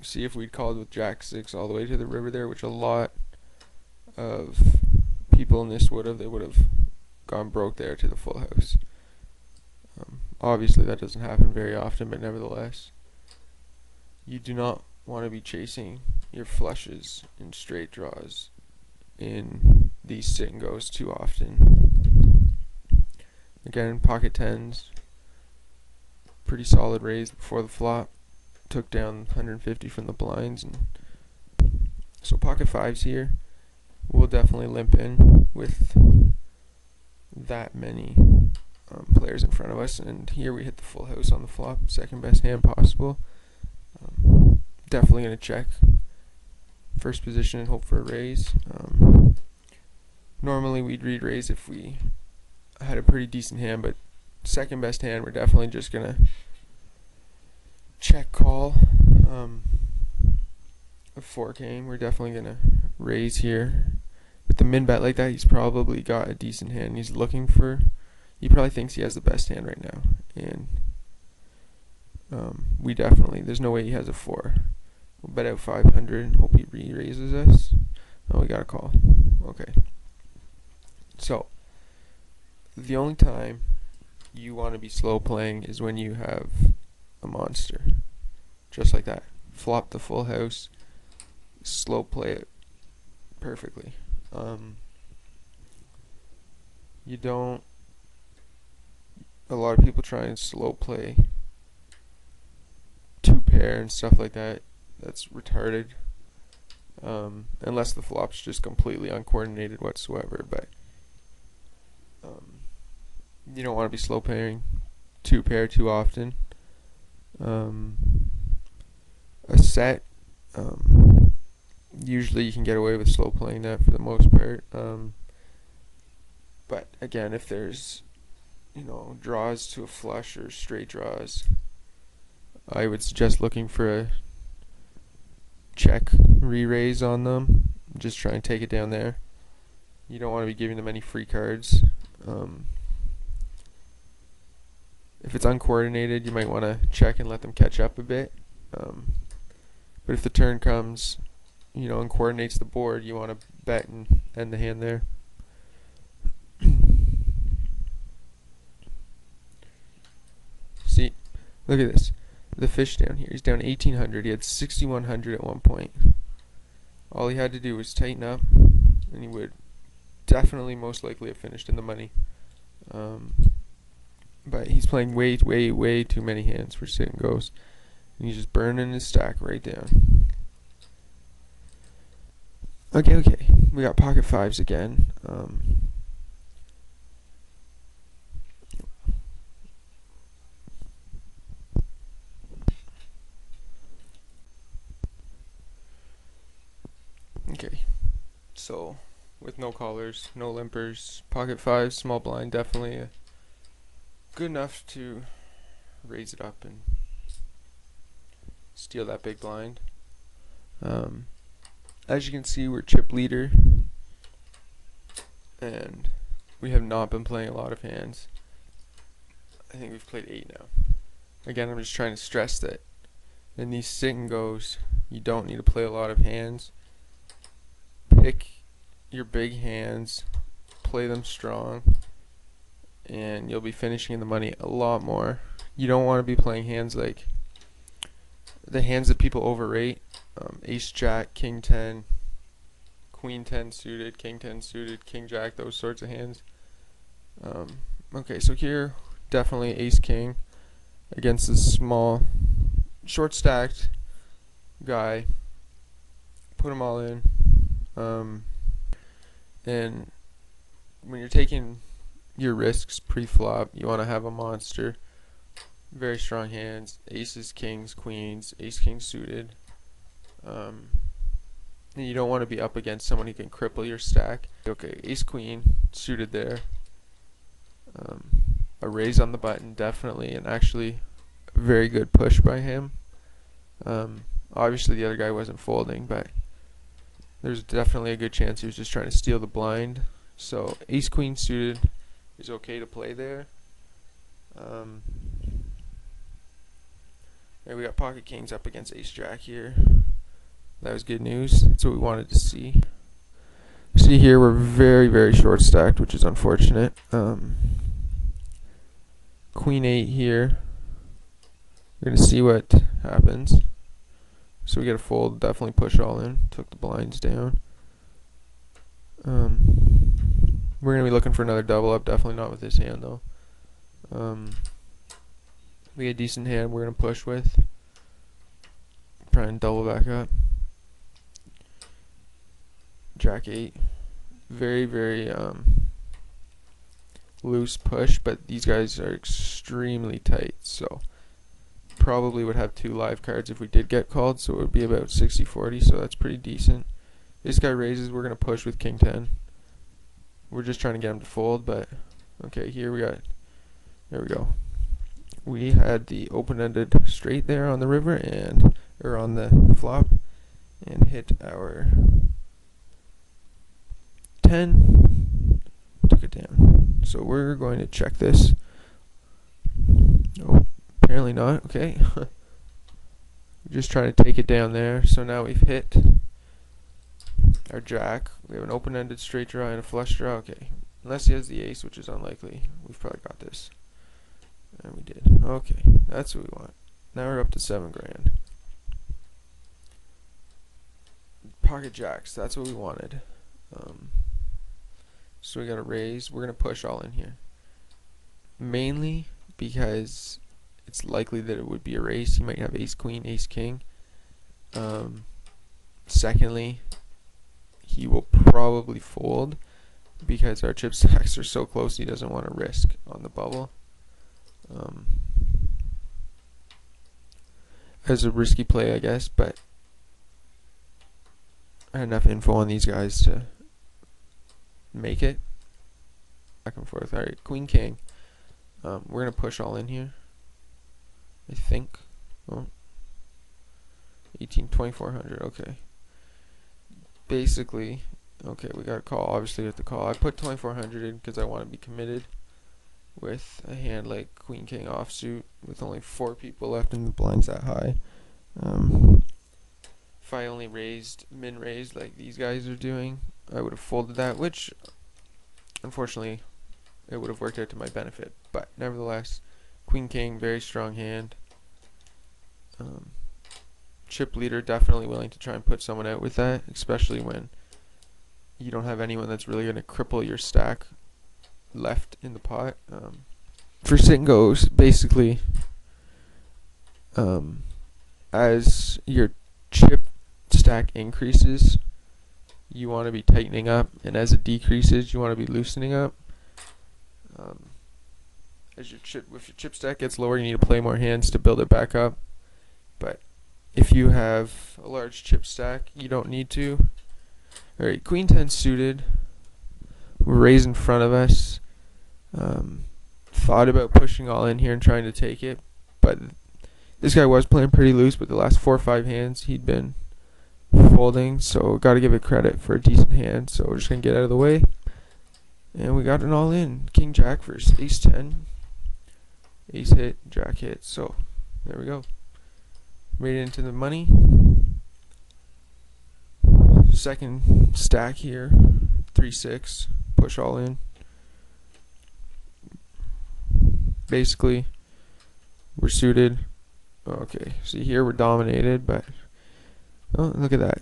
see if we'd called with Jack 6 all the way to the river there, which a lot of people in this would have. They would have gone broke there to the full house. Obviously that doesn't happen very often, but nevertheless, you do not want to be chasing your flushes in straight draws in these sit and goes too often. Again, pocket tens, pretty solid raise before the flop, took down 150 from the blinds, and so pocket fives here will definitely limp in with that many players in front of us. And here we hit the full house on the flop, second best hand possible. Definitely going to check first position and hope for a raise. Normally we'd re-raise if we had a pretty decent hand, but second best hand, we're definitely just going to check call. A 4K, we're definitely going to raise here. With the min bet like that, he's probably got a decent hand. He's looking for, he probably thinks he has the best hand right now. And we definitely, there's no way he has a 4. We'll bet out 500 and hope he re-raises us. Oh, we got a call. Okay. So, the only time you want to be slow playing is when you have a monster. Just like that. Flop the full house. Slow play it perfectly. You don't, a lot of people try and slow play 2-pair and stuff like that. That's retarded. Unless the flop's just completely uncoordinated whatsoever, but you don't want to be slow playing 2-pair too often. A set, usually you can get away with slow playing that for the most part. But again, if there's, draws to a flush or straight draws, I would suggest looking for a check re-raise on them. Just try and take it down there. You don't want to be giving them any free cards. If it's uncoordinated, you might want to check and let them catch up a bit. But if the turn comes, and coordinates the board, you want to bet and end the hand there. See, look at this. The fish down here. He's down 1,800. He had 6,100 at one point. All he had to do was tighten up, and he would definitely most likely have finished in the money. But he's playing way too many hands for sit and goes. And he's just burning his stack right down. Okay. We got pocket fives again. Okay. So, with no callers, no limpers, pocket fives, small blind, definitely good enough to raise it up and steal that big blind. As you can see, we're chip leader, and we have not been playing a lot of hands. I think we've played 8 now. Again, I'm just trying to stress that in these sit and goes, you don't need to play a lot of hands. Pick your big hands, play them strong, and you'll be finishing in the money a lot more. You don't want to be playing hands like the hands that people overrate. Ace Jack, King 10, Queen 10 suited, King 10 suited, King Jack, those sorts of hands. Okay, so here definitely Ace King against this small, short stacked guy. Put them all in. And when you're taking your risks pre-flop, you want to have a monster. Very strong hands, aces, kings, queens, ace king suited. And you don't want to be up against someone who can cripple your stack. Okay, ace queen suited there. A raise on the button, definitely, and actually a very good push by him. Obviously the other guy wasn't folding, but there's definitely a good chance he was just trying to steal the blind. So ace queen suited is okay to play there. Alright, we got pocket kings up against ace jack here. That was good news. That's what we wanted to see. See here, we're very, very short stacked, which is unfortunate. Queen 8 here. We're going to see what happens. So we get a fold, definitely push all in. Took the blinds down. We're going to be looking for another double up, definitely not with this hand though. We get a decent hand we're going to push with. Try and double back up. Jack 8. Very, very loose push, but these guys are extremely tight, so probably would have 2 live cards if we did get called, so it would be about 60-40, so that's pretty decent. This guy raises, we're going to push with king 10. We're just trying to get him to fold, but okay, here we got, there we go. We had the open-ended straight there on the river, and or on the flop, and hit our 10, took it down. So we're going to check this. Oh, apparently not. Okay. We're just trying to take it down there. So now we've hit our jack. We have an open-ended straight draw and a flush draw. Okay. Unless he has the ace, which is unlikely. We've probably got this. And we did. Okay. That's what we want. Now we're up to 7 grand. Pocket jacks. That's what we wanted. So we got to raise. We're going to push all in here. Mainly because it's likely that it would be a race. He might have ace queen, ace king. Secondly, he will probably fold because our chip stacks are so close he doesn't want to risk on the bubble. As a risky play, I guess, but I had enough info on these guys to make it. Back and forth. Alright, queen king. We're going to push all in here, I think. Oh. 2400, okay. Basically, okay, we got a call. Obviously, we have to call. I put 2400 in because I want to be committed with a hand like queen king offsuit with only 4 people left and the blinds that high. If I only raised, min raised like these guys are doing, I would have folded that, which unfortunately it would have worked out to my benefit. But nevertheless, queen king, very strong hand. Chip leader, definitely willing to try and put someone out with that, especially when you don't have anyone that's really going to cripple your stack left in the pot. For sit and goes, basically, as your chip stack increases, you want to be tightening up, and as it decreases, you want to be loosening up. As your chip stack gets lower, you need to play more hands to build it back up. But if you have a large chip stack, you don't need to. Alright, queen 10 suited. We're raised in front of us. Thought about pushing all in here and trying to take it, but this guy was playing pretty loose, but the last 4 or 5 hands he'd been folding, so got to give it credit for a decent hand. So we're just going to get out of the way, and we got it all in. King jack versus ace 10. Ace hit, jack hit, so there we go. Made it into the money. Second stack here, 3-6, push all in. Basically, we're suited. Okay, see here we're dominated, but oh, look at that.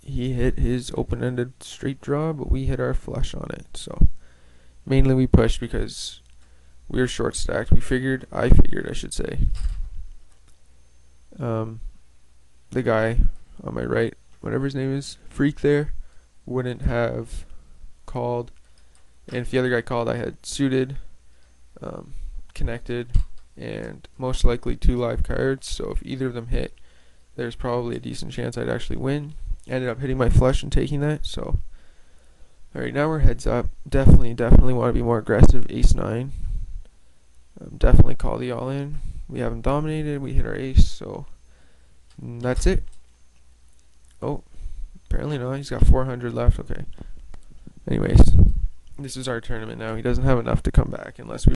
He hit his open-ended straight draw, but we hit our flush on it. So mainly we pushed because we were short stacked. I figured, I should say. The guy on my right, whatever his name is, Freak there, wouldn't have called. And if the other guy called, I had suited, connected, and most likely 2 live cards. So if either of them hit, there's probably a decent chance I'd actually win. Ended up hitting my flush and taking that. So, alright, now we're heads up. Definitely want to be more aggressive. Ace 9. Definitely call the all in. We haven't dominated. We hit our ace. So that's it. Oh, apparently not. He's got 400 left. Okay. Anyways, this is our tournament now. He doesn't have enough to come back unless we